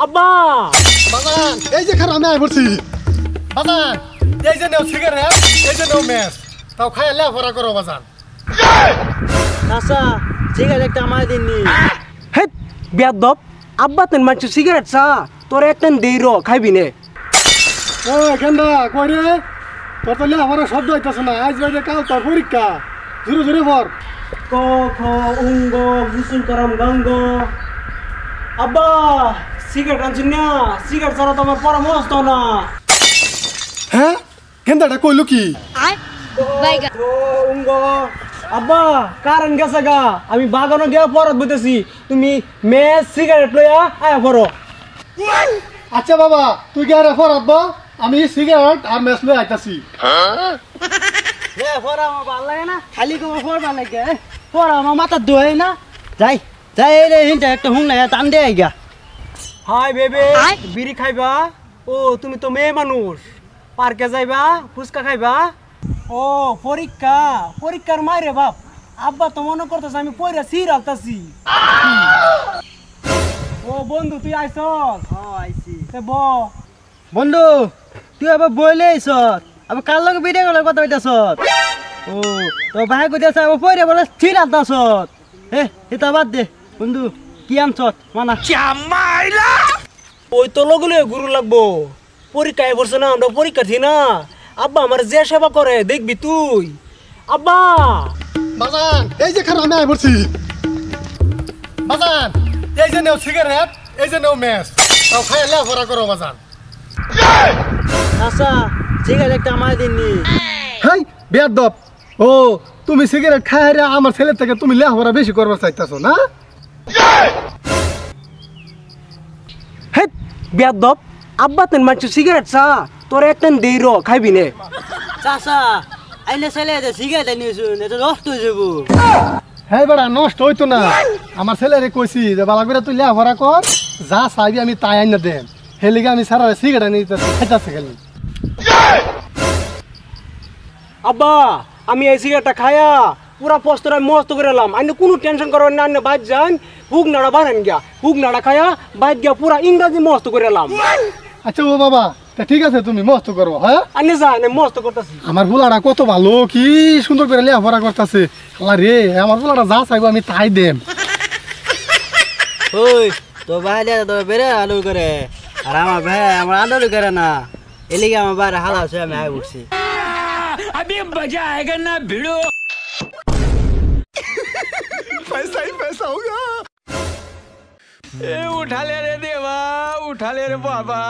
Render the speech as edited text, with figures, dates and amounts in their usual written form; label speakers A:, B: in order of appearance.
A: আব্বা
B: বাজান এই যে খারাপ আমি আই পড়ছি বাজান এই যে নেও সিগারেট এই যে নেও ম্যাচ তাও খাইয়া লেফারা করো বাজান
A: চাচা সিগারেট একটা আমায় দিননি হে বেয়াদব আব্বা তেন মারছো সিগারেট চা তোর একটা দেই র খাইবি নে
B: ও গেন্দা কই রে তোর তো লেফারা শব্দ হইতাছে না আজ বাইরে কাল তোর পরীক্ষা জোরে জোরে পড়
A: ক খ উঙ্গ গুসুল করম গঙ্গ আব্বা সিগারেট আনছি না সিগারেট ছাড়া তো আমার পরামর্শ না
B: হ্যাঁ গেন্দাটা কইলো কি
A: উঙ্গ আব্বা কারণ গেছে গা আমি বাগানো গিয়ে পরত বইতেছি তুমি মেয়ে সিগারেট লইয়া আয়া পড়ো
B: আচ্ছা বাবা তুই কি আরে ফরাত বা আমি সিগারেট আর ম্যাচ লই আইতাছি
A: এ পড়া আমার ভালো লাগে না খালি কো পড়বা লাগে পড়া আমার মাথা ধোয় না যাই যাই রে হিনটা একটা হুং না টান দে আইগা হাই বেবে বিড়ি খাইবা ও তুমি তো মেয়ে মানুষ পার্কে যাইবা ফুচকা খাইবা ও পরীক্ষা পরীক্ষার মাইরে বাপ আব্বা তো মনে করতেছে আমি পড়া সির আলতাছি ও বন্ধু তুই আইছস আইছি ব বন্ধু তুই আবার বইলে আইছস আবার কার লগে ভিডিও কলের কথা কইতাছস ও তো ভাই কইতাছে আবার পড়া বলে সির আলতাছস হে এটা বাদ দে বন্ধু কি আনছস মানা চামাইলা ওই তো লগলে গুরু লাগবো পরীক্ষায় পড়ছ না আমরা পরীক্ষার্থী না আব্বা আমার যে সেবা করে দেখবি তুই আব্বা
B: বাজান এই যে খারাপ আমি আই পড়ছি বাজান এই যে নেও সিগারেট এই যে নেও ম্যাচ তাও খাইয়া লেফারা করো বাজান
A: আচ্ছা ঠিক আছে একটা আমায় দিননি
B: হেই বেয়াদব ও তুমি সিগারেট খাইয়া আমার ছেলের থেকে তুমি লেফারা বেশি করবার চাইতাছো না
A: হে বেয়াদব আব্বা তেন মারছো সিগারেট চা তোর একটা দেই র খাইবি নে চাচা আইলে ছেলে সিগারেট নিয়েছু এটা নষ্ট হয়ে যাবো
B: হ্যাঁ বেড়া নষ্ট হইতো না আমার ছেলেরে কইছি যে বালা করে তুই লেফারা কর যা চাইবি আমি তাই আইনা দেন হেলিগে আমি সারা সিগারেট নিতে খাইতাছে খালি
A: আব্বা আমি এই সিগারেটটা খায়া পুরা পোস্টটা মস্ত করে এলাম আইনে কোনো টেনশন করবেন না আইনে বাইর যান হুক নাড়া বাড়েন গিয়া হুক নাড়া খায়া বাইর গিয়া পুরা ইংরাজি মস্ত করে এলাম
B: আচ্ছা ও বাবা তা ঠিক আছে তুমি মস্ত করো হ্যাঁ
A: আইনে যা আইনে মস্ত করতেছি
B: আমার বুলাটা কত ভালো কি সুন্দর করে লেখাপড়া করতেছে আল্লাহ রে আমার বুলাটা যা চাইবো আমি তাই দেম
A: ওই তো ভাই দে তো বেরে আলু করে আর আমার ভাই আমার আলু করে না এলিগে আমার বাইরে হালা আছে আমি আই উঠছি
C: अभी मजा आएगा ना भिड़ो
B: पैसा ही पैसा होगा
C: उठा ले रे देवा उठा ले रे बाबा